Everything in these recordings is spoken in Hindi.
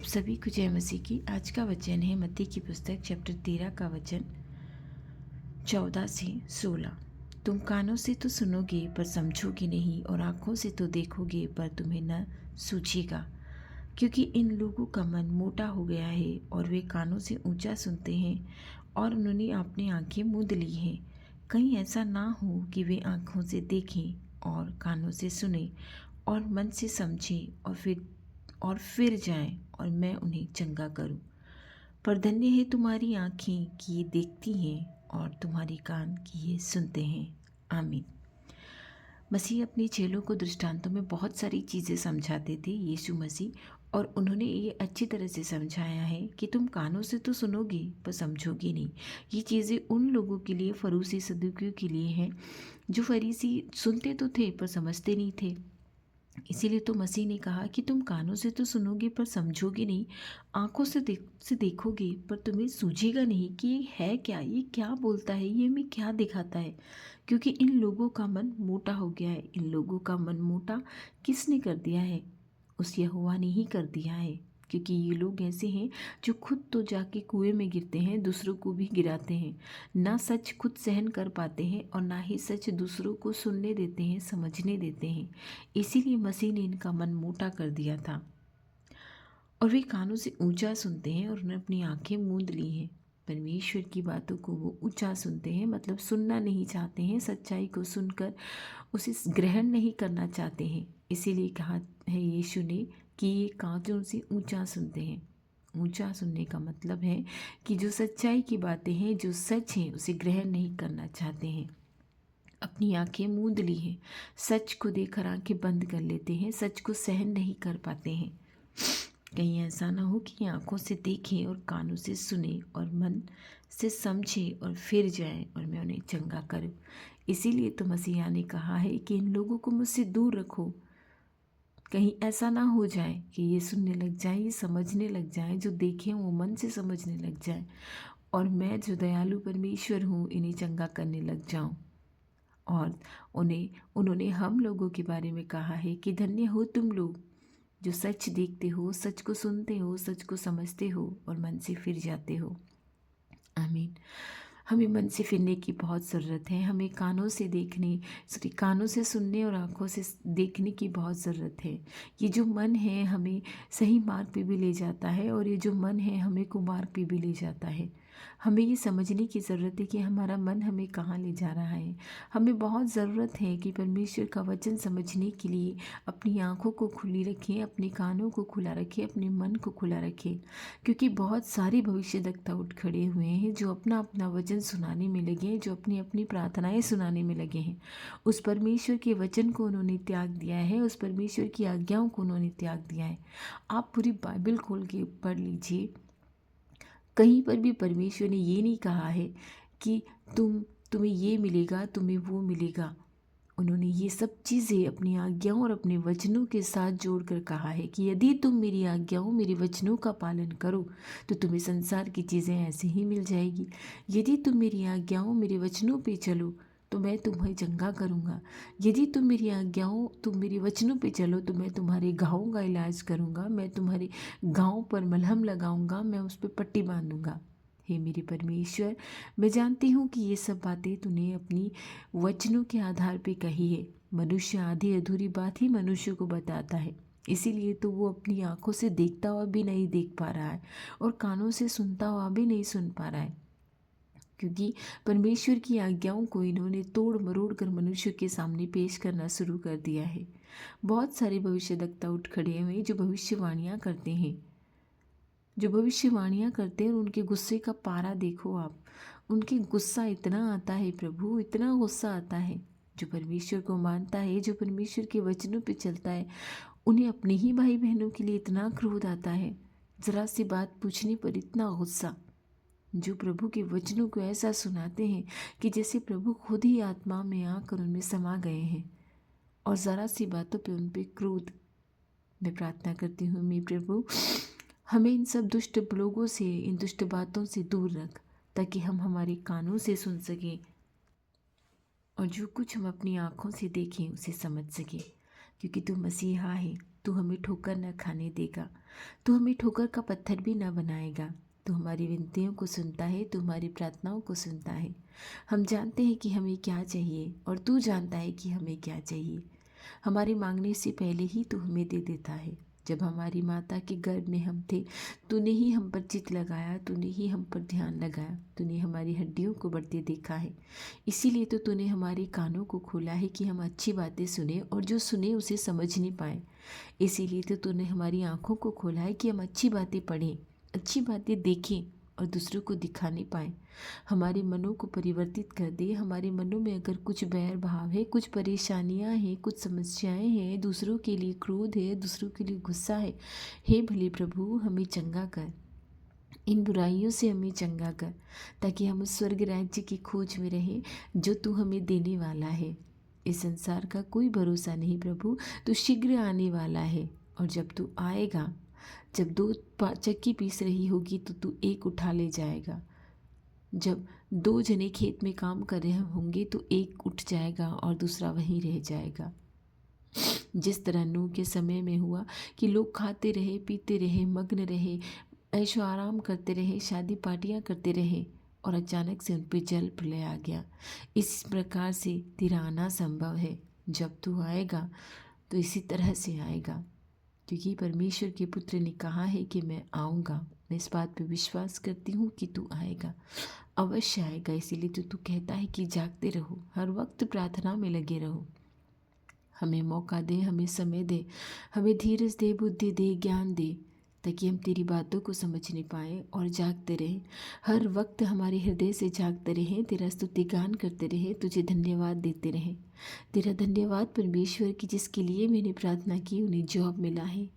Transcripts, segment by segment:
सभी को जय मसीह की। आज का वचन है मत्ती की पुस्तक चैप्टर 13 का वचन 14 से 16। तुम कानों से तो सुनोगे पर समझोगे नहीं, और आँखों से तो देखोगे पर तुम्हें न सूझेगा। क्योंकि इन लोगों का मन मोटा हो गया है, और वे कानों से ऊंचा सुनते हैं और उन्होंने अपनी आंखें मूंद ली हैं। कहीं ऐसा ना हो कि वे आँखों से देखें और कानों से सुने और मन से समझें और फिर जाएं और मैं उन्हें चंगा करूं। पर धन्य है तुम्हारी आँखें कि ये देखती हैं और तुम्हारी कान कि ये सुनते हैं। आमीन। मसीह अपने चेलों को दृष्टांतों में बहुत सारी चीज़ें समझाते थे, यीशु मसीह, और उन्होंने ये अच्छी तरह से समझाया है कि तुम कानों से तो सुनोगे पर समझोगे नहीं। ये चीज़ें उन लोगों के लिए, फरीसी सदूकियों के लिए हैं, जो फरीसी सुनते तो थे पर समझते नहीं थे। इसीलिए तो मसीह ने कहा कि तुम कानों से तो सुनोगे पर समझोगे नहीं, आंखों से देखोगे पर तुम्हें सूझेगा नहीं कि ये है क्या, ये क्या बोलता है, ये हमें क्या दिखाता है। क्योंकि इन लोगों का मन मोटा हो गया है। इन लोगों का मन मोटा किसने कर दिया है? उस यहोवा ने ही कर दिया है। क्योंकि ये लोग ऐसे हैं जो खुद तो जाके कुएं में गिरते हैं, दूसरों को भी गिराते हैं। ना सच खुद सहन कर पाते हैं और ना ही सच दूसरों को सुनने देते हैं, समझने देते हैं। इसीलिए मसीह ने इनका मन मोटा कर दिया था, और वे कानों से ऊंचा सुनते हैं और उन्हें अपनी आंखें मूंद ली हैं। परमेश्वर की बातों को वो ऊंचा सुनते हैं, मतलब सुनना नहीं चाहते हैं, सच्चाई को सुनकर उसे ग्रहण नहीं करना चाहते हैं। इसीलिए कहा है यीशु ने कि ये कानों से ऊंचा सुनते हैं। ऊंचा सुनने का मतलब है कि जो सच्चाई की बातें हैं, जो सच हैं, उसे ग्रहण नहीं करना चाहते हैं। अपनी आंखें मूंद ली हैं, सच को देखकर आंखें बंद कर लेते हैं, सच को सहन नहीं कर पाते हैं। कहीं ऐसा ना हो कि आंखों से देखें और कानों से सुने और मन से समझें और फिर जाएं और मैं उन्हें चंगा करूं। इसीलिए तो मसीहा ने कहा है कि इन लोगों को मुझसे दूर रखो। कहीं ऐसा ना हो जाए कि ये सुनने लग जाए, ये समझने लग जाए, जो देखें वो मन से समझने लग जाए, और मैं जो दयालु परमेश्वर हूँ इन्हें चंगा करने लग जाऊँ। और उन्होंने हम लोगों के बारे में कहा है कि धन्य हो तुम लोग जो सच देखते हो, सच को सुनते हो, सच को समझते हो और मन से फिर जाते हो। आमीन। हमें मन से फिरने की बहुत ज़रूरत है। हमें कानों से सुनने और आँखों से देखने की बहुत ज़रूरत है। ये जो मन है हमें सही मार्ग पे भी ले जाता है, और ये जो मन है हमें कुमार्ग पे भी ले जाता है। हमें ये समझने की ज़रूरत है कि हमारा मन हमें कहाँ ले जा रहा है। हमें बहुत ज़रूरत है कि परमेश्वर का वचन समझने के लिए अपनी आँखों को खुली रखें, अपने कानों को खुला रखें, अपने मन को खुला रखें। क्योंकि बहुत सारे भविष्यद्वक्ता उठ खड़े हुए हैं जो अपना अपना वचन सुनाने में लगे हैं, जो अपनी अपनी प्रार्थनाएं सुनाने में लगे हैं। उस परमेश्वर के वचन को उन्होंने त्याग दिया है, उस परमेश्वर की आज्ञाओं को उन्होंने त्याग दिया है। आप पूरी बाइबल खोल के पढ़ लीजिए, कहीं पर भी परमेश्वर ने ये नहीं कहा है कि तुम्हें ये मिलेगा, तुम्हें वो मिलेगा। उन्होंने ये सब चीज़ें अपनी आज्ञाओं और अपने वचनों के साथ जोड़कर कहा है कि यदि तुम मेरी आज्ञाओं, मेरे वचनों का पालन करो तो तुम्हें संसार की चीज़ें ऐसे ही मिल जाएगी। यदि तुम मेरी आज्ञाओं, मेरे वचनों पे चलो तो मैं तुम्हें चंगा करूँगा। यदि तुम मेरी आज्ञाओं, तुम मेरे वचनों पे चलो तो मैं तुम्हारे घावों का इलाज करूँगा, मैं तुम्हारे घावों पर मलहम लगाऊँगा, मैं उस पर पट्टी बांधूँगा। हे मेरे परमेश्वर, मैं जानती हूँ कि ये सब बातें तूने अपनी वचनों के आधार पे कही है। मनुष्य आधी अधूरी बात ही मनुष्य को बताता है। इसीलिए तो वो अपनी आंखों से देखता हुआ भी नहीं देख पा रहा है और कानों से सुनता हुआ भी नहीं सुन पा रहा है, क्योंकि परमेश्वर की आज्ञाओं को इन्होंने तोड़ मरोड़ कर मनुष्य के सामने पेश करना शुरू कर दिया है। बहुत सारे भविष्यद्वक्ता उठ खड़े हुए जो भविष्यवाणियाँ करते हैं, और उनके गुस्से का पारा देखो आप। उनके गुस्सा इतना आता है प्रभु, इतना गुस्सा आता है। जो परमेश्वर को मानता है, जो परमेश्वर के वचनों पे चलता है, उन्हें अपने ही भाई बहनों के लिए इतना क्रोध आता है, ज़रा सी बात पूछने पर इतना गुस्सा। जो प्रभु के वचनों को ऐसा सुनाते हैं कि जैसे प्रभु खुद ही आत्मा में आकर उनमें समा गए हैं, और ज़रा सी बातों पे उन पे क्रोध। मैं प्रार्थना करती हूँ मेरे प्रभु, हमें इन सब दुष्ट लोगों से, इन दुष्ट बातों से दूर रख, ताकि हम हमारे कानों से सुन सकें और जो कुछ हम अपनी आँखों से देखें उसे समझ सकें। क्योंकि तू मसीहा है, तू हमें ठोकर न खाने देगा, तू हमें ठोकर का पत्थर भी न बनाएगा। तू हमारी विनतियों को सुनता है, तू हमारी प्रार्थनाओं को सुनता है। हम जानते हैं कि हमें क्या चाहिए और तू जानता है कि हमें क्या चाहिए। हमारे मांगने से पहले ही तू हमें दे देता है। जब हमारी माता के गर्भ में हम थे, तूने ही हम पर चित्त लगाया, तूने ही हम पर ध्यान लगाया, तूने हमारी हड्डियों को बढ़ते देखा है। इसीलिए तो तूने हमारे कानों को खोला है कि हम अच्छी बातें सुने और जो सुने उसे समझ नहीं पाए। इसीलिए तो तूने हमारी आँखों को खोला है कि हम अच्छी बातें पढ़ें, अच्छी बातें देखें और दूसरों को दिखा नहीं पाएँ। हमारे मनों को परिवर्तित कर दे। हमारे मनों में अगर कुछ बैर भाव है, कुछ परेशानियां हैं, कुछ समस्याएं हैं, दूसरों के लिए क्रोध है, दूसरों के लिए गुस्सा है, हे भले प्रभु हमें चंगा कर, इन बुराइयों से हमें चंगा कर, ताकि हम उस स्वर्ग राज्य की खोज में रहें जो तू हमें देने वाला है। इस संसार का कोई भरोसा नहीं प्रभु, तू शीघ्र आने वाला है। और जब तू आएगा, जब दो चक्की पीस रही होगी तो तू एक उठा ले जाएगा। जब दो जने खेत में काम कर रहे होंगे तो एक उठ जाएगा और दूसरा वहीं रह जाएगा। जिस तरह नूह के समय में हुआ कि लोग खाते रहे, पीते रहे, मग्न रहे, ऐशो आराम करते रहे, शादी पार्टियां करते रहे और अचानक से उन पर जल प्रलय आ गया। इस प्रकार से तेरा आना संभव है। जब तू आएगा तो इसी तरह से आएगा, क्योंकि परमेश्वर के पुत्र ने कहा है कि मैं आऊँगा। मैं इस बात पे विश्वास करती हूँ कि तू आएगा, अवश्य आएगा। इसीलिए तो तू कहता है कि जागते रहो, हर वक्त प्रार्थना में लगे रहो। हमें मौका दे, हमें समय दे, हमें धीरज दे, बुद्धि दे, ज्ञान दे, ताकि हम तेरी बातों को समझने पाएँ और जागते रहें। हर वक्त हमारे हृदय से जागते रहें, तेरा स्तुति गान करते रहें, तुझे धन्यवाद देते रहें। तेरा धन्यवाद परमेश्वर की जिसके लिए मैंने प्रार्थना की उन्हें जॉब मिला है।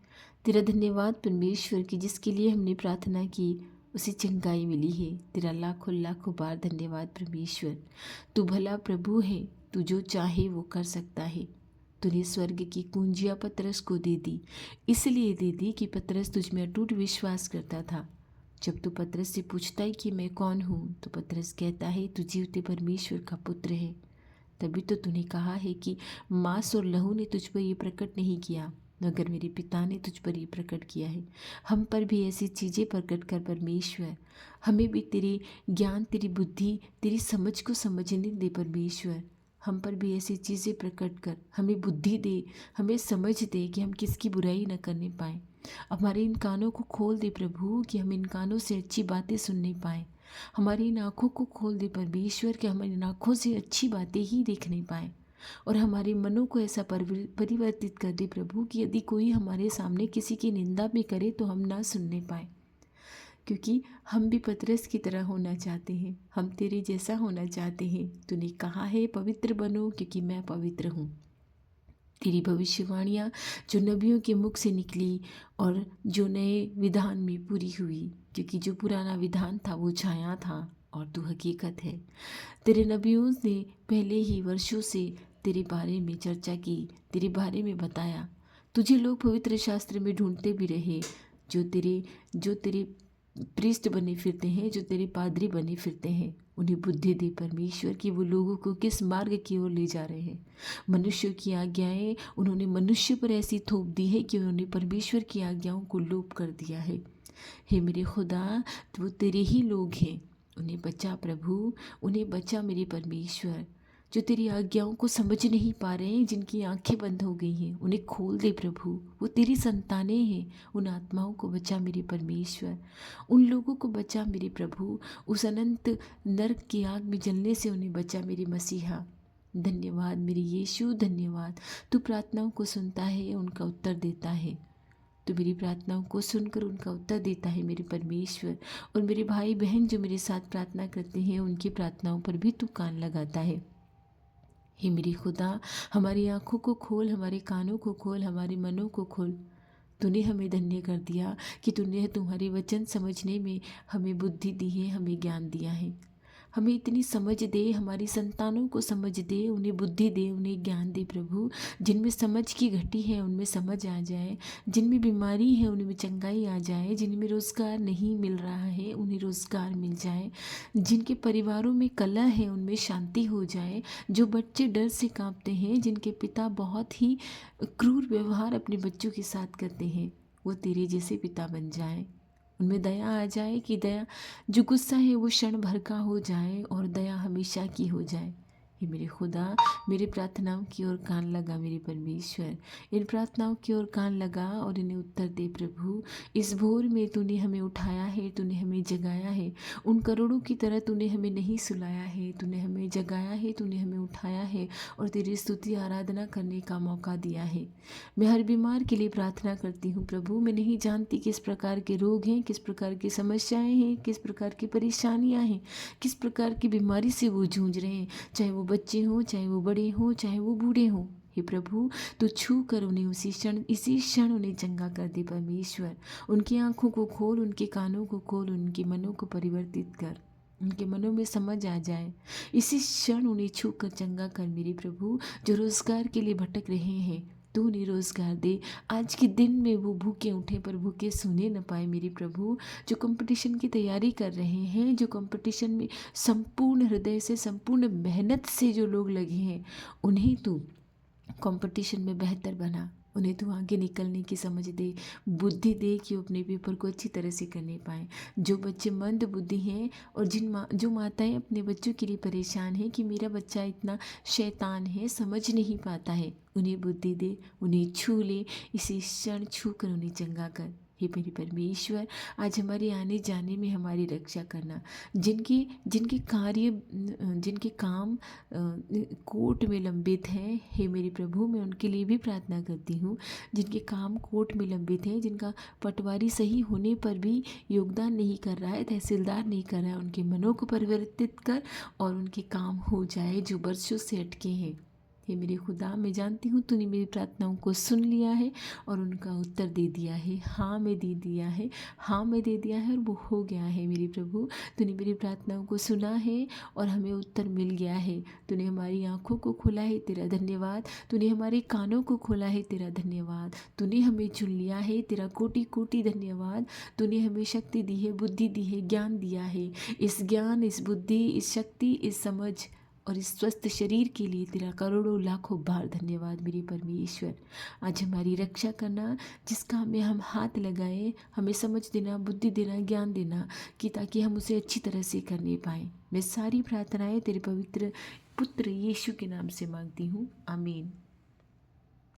तेरा धन्यवाद परमेश्वर की जिसके लिए हमने प्रार्थना की उसे चंगाई मिली है। तेरा लाखों लाखों बार धन्यवाद परमेश्वर। तू भला प्रभु है, तू जो चाहे वो कर सकता है। तूने स्वर्ग की कुंजियाँ पतरस को दे दी, इसलिए दे दी कि पतरस तुझ में अटूट विश्वास करता था। जब तू पतरस से पूछता है कि मैं कौन हूँ, तो पतरस कहता है तू जीवते परमेश्वर का पुत्र है। तभी तो तूने कहा है कि मांस और लहू ने तुझ पर ये प्रकट नहीं किया, मगर मेरे पिता ने तुझ पर ये प्रकट किया है। हम पर भी ऐसी चीज़ें प्रकट कर परमेश्वर, हमें भी तेरी ज्ञान, तेरी बुद्धि, तेरी समझ को समझने दे परमेश्वर। हम पर भी ऐसी चीज़ें प्रकट कर, हमें बुद्धि दे, हमें समझ दे कि हम किसकी बुराई न करने पाएँ। हमारे इन कानों को खोल दे प्रभु कि हम इन कानों से अच्छी बातें सुनने पाएँ। हमारी इन आँखों को खोल दे परमेश्वर कि हम इन आँखों से अच्छी बातें ही देख नहीं पाएँ। और हमारे मनों को ऐसा परिवर्तित कर दे प्रभु कि यदि कोई हमारे सामने किसी की निंदा भी करे तो हम ना सुनने पाए, क्योंकि हम भी पतरस की तरह होना चाहते हैं, हम तेरे जैसा होना चाहते हैं। तूने कहा है पवित्र बनो क्योंकि मैं पवित्र हूँ। तेरी भविष्यवाणियाँ जो नबियों के मुख से निकली और जो नए विधान में पूरी हुई, क्योंकि जो पुराना विधान था वो छाया था और तू हकीकत है। तेरे नबियों ने पहले ही वर्षों से तेरे बारे में चर्चा की, तेरे बारे में बताया। तुझे लोग पवित्र शास्त्र में ढूंढते भी रहे, जो तेरे प्रीस्ट बने फिरते हैं, जो तेरे पादरी बने फिरते हैं। उन्हें बुद्धि दे परमेश्वर कि वो लोगों को किस मार्ग की ओर ले जा रहे हैं। मनुष्यों की आज्ञाएं उन्होंने मनुष्य पर ऐसी थोप दी है कि उन्होंने परमेश्वर की आज्ञाओं को लोप कर दिया है। हे मेरे खुदा, वो तेरे ही लोग हैं, उन्हें बचा प्रभु, उन्हें बचा मेरे परमेश्वर। जो तेरी आज्ञाओं को समझ नहीं पा रहे हैं, जिनकी आंखें बंद हो गई हैं, उन्हें खोल दे प्रभु। वो तेरी संतानें हैं, उन आत्माओं को बचा मेरे परमेश्वर। उन लोगों को बचा मेरे प्रभु, उस अनंत नरक की आग में जलने से उन्हें बचा मेरे मसीहा। धन्यवाद मेरे यीशु, धन्यवाद। तू प्रार्थनाओं को सुनता है, उनका उत्तर देता है। तो मेरी प्रार्थनाओं को सुनकर उनका उत्तर देता है मेरे परमेश्वर। और मेरे भाई बहन जो मेरे साथ प्रार्थना करते हैं, उनकी प्रार्थनाओं पर भी तू कान लगाता है। हे मेरी खुदा, हमारी आँखों को खोल, हमारे कानों को खोल, हमारे मनों को खोल। तूने हमें धन्य कर दिया कि तूने तुम्हारे वचन समझने में हमें बुद्धि दी है, हमें ज्ञान दिया है। हमें इतनी समझ दे, हमारी संतानों को समझ दे, उन्हें बुद्धि दे, उन्हें ज्ञान दे प्रभु। जिनमें समझ की घटी है उनमें समझ आ जाए, जिनमें बीमारी है उनमें चंगाई आ जाए, जिनमें रोज़गार नहीं मिल रहा है उन्हें रोज़गार मिल जाए, जिनके परिवारों में कलह है उनमें शांति हो जाए, जो बच्चे डर से कांपते हैं, जिनके पिता बहुत ही क्रूर व्यवहार अपने बच्चों के साथ करते हैं, वो तेरे जैसे पिता बन जाए। उनमें दया आ जाए कि दया, जो गुस्सा है वो क्षण भर का हो जाए और दया हमेशा की हो जाए। हे मेरे खुदा, मेरी प्रार्थनाओं की ओर कान लगा मेरे परमेश्वर, इन प्रार्थनाओं की ओर कान लगा और इन्हें उत्तर दे प्रभु। इस भोर में तूने हमें उठाया है, तूने हमें जगाया है, उन करोड़ों की तरह तूने हमें नहीं सुलाया है, तूने हमें जगाया है, तूने हमें उठाया है और तेरी स्तुति आराधना करने का मौका दिया है। मैं हर बीमार के लिए प्रार्थना करती हूँ प्रभु। मैं नहीं जानती किस प्रकार के रोग हैं, किस प्रकार की समस्याएं हैं, किस प्रकार की परेशानियां हैं, किस प्रकार की बीमारी से वो जूझ रहे हैं, चाहे वो बच्चे हों, चाहे वो बड़े हों, चाहे वो बूढ़े हों। हे प्रभु, तो छू कर उन्हें इसी क्षण उन्हें चंगा कर दे परमेश्वर। उनकी आंखों को खोल, उनके कानों को खोल, उनके मनों को परिवर्तित कर, उनके मनों में समझ आ जाए। इसी क्षण उन्हें छू कर चंगा कर मेरे प्रभु। जो रोजगार के लिए भटक रहे हैं, तू उन्हें रोजगार दे। आज के दिन में वो भूखे उठे पर भूखे सोने न पाए मेरे प्रभु। जो कंपटीशन की तैयारी कर रहे हैं, जो कंपटीशन में संपूर्ण हृदय से, संपूर्ण मेहनत से जो लोग लगे हैं, उन्हें तू कंपटीशन में बेहतर बना। उन्हें तू आगे निकलने की समझ दे, बुद्धि दे कि वो अपने पेपर को अच्छी तरह से करने पाएँ। जो बच्चे मंद बुद्धि हैं और जो माताएं अपने बच्चों के लिए परेशान हैं कि मेरा बच्चा इतना शैतान है, समझ नहीं पाता है, उन्हें बुद्धि दे, उन्हें छू ले, इसी क्षण छू कर उन्हें चंगा कर। हे मेरे परमेश्वर, आज हमारे आने जाने में हमारी रक्षा करना। जिनके जिनके कार्य जिनके काम कोर्ट में लंबित हैं, हे मेरे प्रभु, मैं उनके लिए भी प्रार्थना करती हूँ। जिनके काम कोर्ट में लंबित हैं, जिनका पटवारी सही होने पर भी योगदान नहीं कर रहा है, तहसीलदार नहीं कर रहा है, उनके मनों को परिवर्तित कर और उनके काम हो जाए जो वर्षों से अटके हैं। हे मेरे खुदा, मैं जानती हूँ तूने मेरी प्रार्थनाओं को सुन लिया है और उनका उत्तर दे दिया है। हाँ, मैं दे दिया है, हाँ मैं दे दिया है और वो हो गया है मेरे प्रभु। तूने मेरी प्रार्थनाओं को सुना है और हमें उत्तर मिल गया है। तूने हमारी आँखों को खोला है, तेरा धन्यवाद। तूने हमारे कानों को खोला है, तेरा धन्यवाद। तूने हमें चुन लिया है, तेरा कोटि कोटि धन्यवाद। तूने हमें शक्ति दी है, बुद्धि दी है, ज्ञान दिया है। इस ज्ञान, इस बुद्धि, इस शक्ति, इस समझ और इस स्वस्थ शरीर के लिए तेरा करोड़ों लाखों बार धन्यवाद मेरे परमेश्वर। आज हमारी रक्षा करना, जिस काम में हम हाथ लगाएं, हमें समझ देना, बुद्धि देना, ज्ञान देना कि ताकि हम उसे अच्छी तरह से करने पाएं। मैं सारी प्रार्थनाएं तेरे पवित्र पुत्र यीशु के नाम से मांगती हूँ, आमीन।